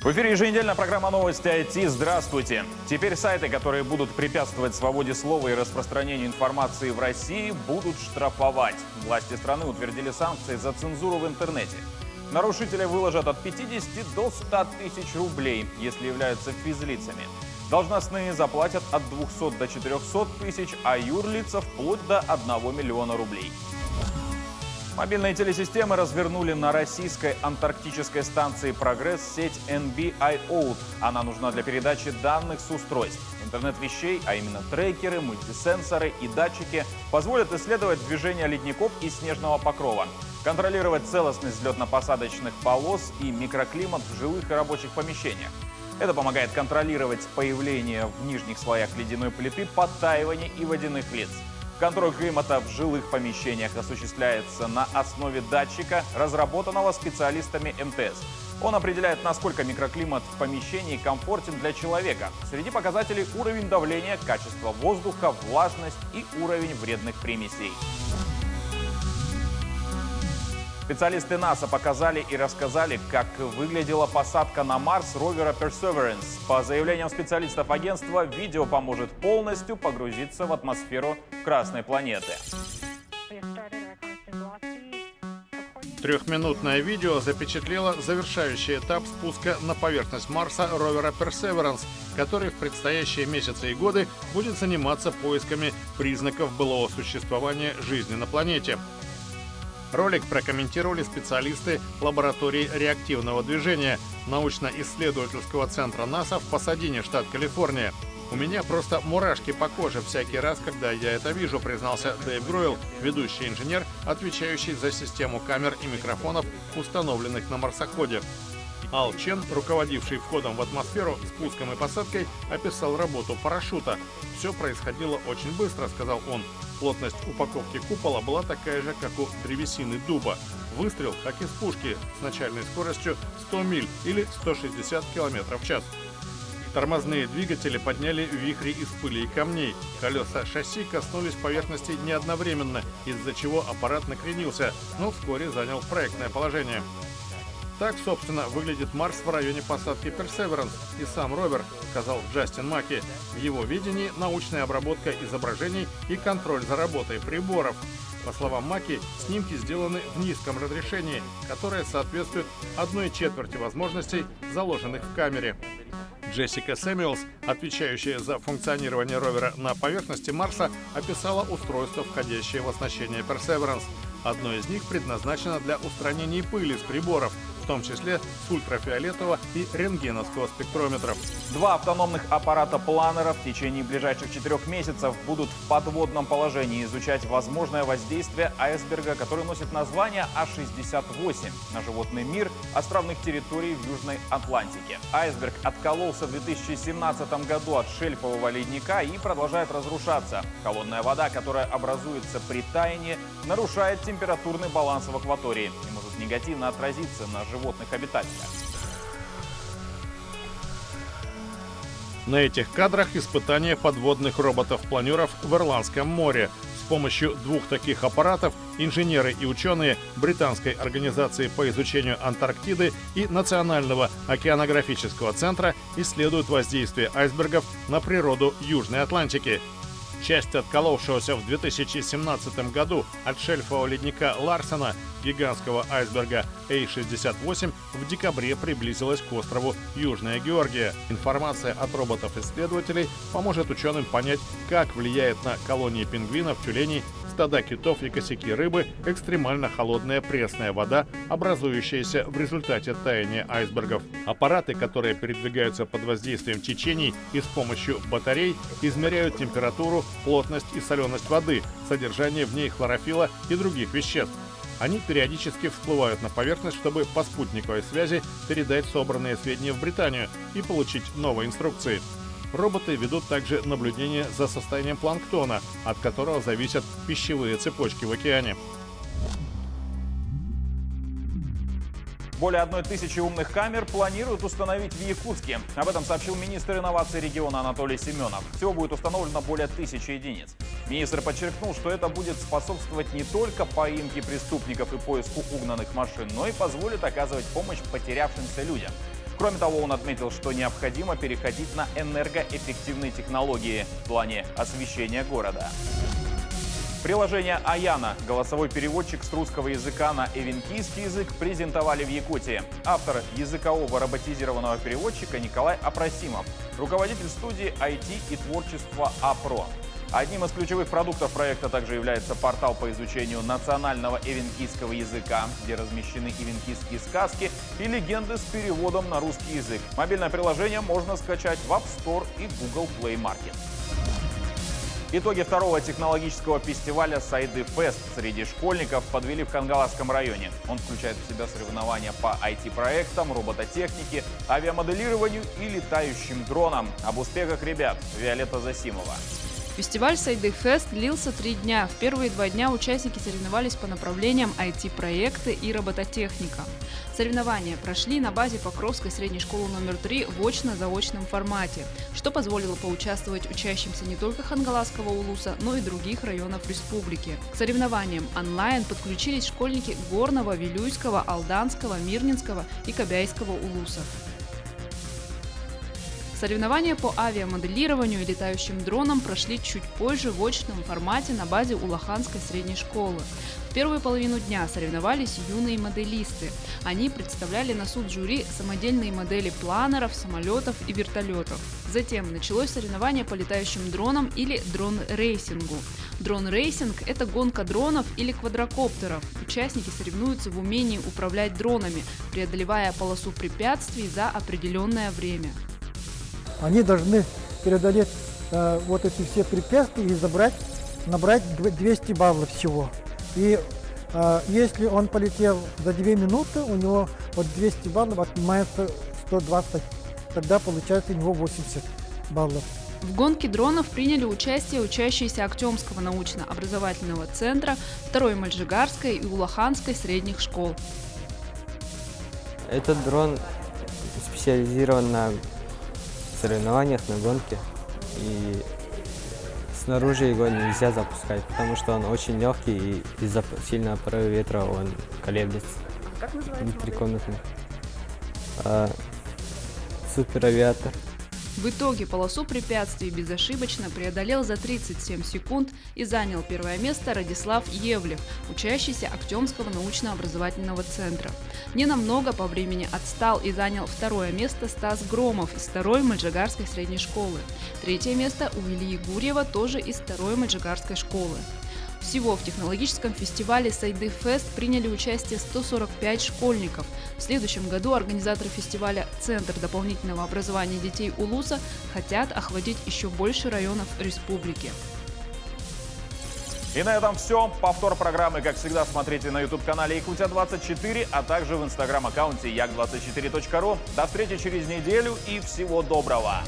В эфире еженедельная программа «Новости IT». Здравствуйте! Теперь сайты, которые будут препятствовать свободе слова и распространению информации в России, будут штрафовать. Власти страны утвердили санкции за цензуру в интернете. Нарушители выложат от 50 до 100 тысяч рублей, если являются физлицами. Должностные заплатят от 200 до 400 тысяч, а юрлица вплоть до 1 миллиона рублей. Мобильные телесистемы развернули на российской антарктической станции «Прогресс» сеть NB-IoT. Она нужна для передачи данных с устройств. Интернет вещей, а именно трекеры, мультисенсоры и датчики, позволят исследовать движение ледников и снежного покрова, контролировать целостность взлетно-посадочных полос и микроклимат в жилых и рабочих помещениях. Это помогает контролировать появление в нижних слоях ледяной плиты, подтаивание и водяных лиц. Контроль климата в жилых помещениях осуществляется на основе датчика, разработанного специалистами МТС. Он определяет, насколько микроклимат в помещении комфортен для человека. Среди показателей уровень давления, качество воздуха, влажность и уровень вредных примесей. Специалисты НАСА показали и рассказали, как выглядела посадка на Марс ровера Perseverance. По заявлениям специалистов агентства, видео поможет полностью погрузиться в атмосферу Красной планеты. Трехминутное видео запечатлело завершающий этап спуска на поверхность Марса ровера Perseverance, который в предстоящие месяцы и годы будет заниматься поисками признаков былого существования жизни на планете. Ролик прокомментировали специалисты лаборатории реактивного движения научно-исследовательского центра НАСА в Пасадине, штат Калифорния. «У меня просто мурашки по коже всякий раз, когда я это вижу», признался Дэйв Гройл, ведущий инженер, отвечающий за систему камер и микрофонов, установленных на марсоходе. Ал Чен, руководивший входом в атмосферу, спуском и посадкой, описал работу парашюта. «Все происходило очень быстро», — сказал он. Плотность упаковки купола была такая же, как у древесины дуба. Выстрел, как из пушки, с начальной скоростью 100 миль или 160 км в час. Тормозные двигатели подняли вихри из пыли и камней. Колеса шасси коснулись поверхности не одновременно, из-за чего аппарат накренился, но вскоре занял проектное положение. Так, собственно, выглядит Марс в районе посадки Perseverance и сам ровер, сказал Джастин Маки. В его видении научная обработка изображений и контроль за работой приборов. По словам Маки, снимки сделаны в низком разрешении, которое соответствует 1/4 возможностей, заложенных в камере. Джессика Сэмюэлс, отвечающая за функционирование ровера на поверхности Марса, описала устройство, входящее в оснащение Perseverance. Одно из них предназначено для устранения пыли с приборов, в том числе с ультрафиолетового и рентгеновского спектрометров. 2 автономных аппарата-планера в течение ближайших 4 месяцев будут в подводном положении изучать возможное воздействие айсберга, который носит название А-68 на животный мир островных территорий в Южной Атлантике. Айсберг откололся в 2017 году от шельфового ледника и продолжает разрушаться. Холодная вода, которая образуется при таянии, нарушает температурный баланс в акватории и может негативно отразиться на животных обитателях. На этих кадрах испытания подводных роботов-планеров в Ирландском море. С помощью 2 таких аппаратов инженеры и ученые Британской организации по изучению Антарктиды и Национального океанографического центра исследуют воздействие айсбергов на природу Южной Атлантики. Часть отколовшегося в 2017 году от шельфового ледника Ларсена гигантского айсберга А-68 в декабре приблизилась к острову Южная Георгия. Информация от роботов-исследователей поможет ученым понять, как влияет на колонии пингвинов, тюленей, стада китов и косяки рыбы экстремально холодная пресная вода, образующаяся в результате таяния айсбергов. Аппараты, которые передвигаются под воздействием течений и с помощью батарей, измеряют температуру, плотность и соленость воды, содержание в ней хлорофилла и других веществ. Они периодически всплывают на поверхность, чтобы по спутниковой связи передать собранные сведения в Британию и получить новые инструкции. Роботы ведут также наблюдение за состоянием планктона, от которого зависят пищевые цепочки в океане. Более 1000 умных камер планируют установить в Якутске. Об этом сообщил министр инноваций региона Анатолий Семенов. Всего будет установлено более 1000 единиц. Министр подчеркнул, что это будет способствовать не только поимке преступников и поиску угнанных машин, но и позволит оказывать помощь потерявшимся людям. Кроме того, он отметил, что необходимо переходить на энергоэффективные технологии в плане освещения города. Приложение «Аяна» — голосовой переводчик с русского языка на эвенкийский язык — презентовали в Якутии. Автор языкового роботизированного переводчика Николай Апрасимов, руководитель студии IT и творчества АПРО. Одним из ключевых продуктов проекта также является портал по изучению национального эвенкийского языка, где размещены эвенкийские сказки и легенды с переводом на русский язык. Мобильное приложение можно скачать в App Store и Google Play Market. Итоги второго технологического фестиваля «Сайды Фест» среди школьников подвели в Хангаласском районе. Он включает в себя соревнования по IT-проектам, робототехнике, авиамоделированию и летающим дронам. Об успехах ребят Виолетта Засимова. Фестиваль «Сайды Фест» длился 3 дня. В первые 2 дня участники соревновались по направлениям IT-проекты и робототехника. Соревнования прошли на базе Покровской средней школы номер 3 в очно-заочном формате, что позволило поучаствовать учащимся не только Хангаласского улуса, но и других районов республики. К соревнованиям онлайн подключились школьники Горного, Вилюйского, Алданского, Мирнинского и Кобяйского улусов. Соревнования по авиамоделированию и летающим дронам прошли чуть позже в очном формате на базе Улаханской средней школы. В первую половину дня соревновались юные моделисты. Они представляли на суд жюри самодельные модели планеров, самолетов и вертолетов. Затем началось соревнование по летающим дронам или дрон-рейсингу. Дрон-рейсинг – это гонка дронов или квадрокоптеров. Участники соревнуются в умении управлять дронами, преодолевая полосу препятствий за определенное время. Они должны преодолеть вот эти все препятствия и набрать 200 баллов всего. И если он полетел за 2 минуты, у него вот 200 баллов отнимается 120, тогда получается у него 80 баллов. В гонке дронов приняли участие учащиеся Актемского научно-образовательного центра, 2-й Мальжигарской и Улаханской средних школ. Этот дрон специализирован на соревнованиях, на гонке, и снаружи его нельзя запускать, потому что он очень легкий и из-за сильного порыва ветра он колеблется. Как называется? Трикомнатный. Суперавиатор. В итоге полосу препятствий безошибочно преодолел за 37 секунд и занял первое место Радислав Евлев, учащийся Актемского научно-образовательного центра. Ненамного по времени отстал и занял второе место Стас Громов из 2-й Мальжигарской средней школы. Третье место у Ильи Гурьева, тоже из 2-й Мальжигарской школы. Всего в технологическом фестивале «Сайды Фест» приняли участие 145 школьников. В следующем году организаторы фестиваля «Центр дополнительного образования детей Улуса» хотят охватить еще больше районов республики. И на этом все. Повтор программы, как всегда, смотрите на YouTube-канале Якутия24, а также в Instagram-аккаунте як24.ru. До встречи через неделю и всего доброго!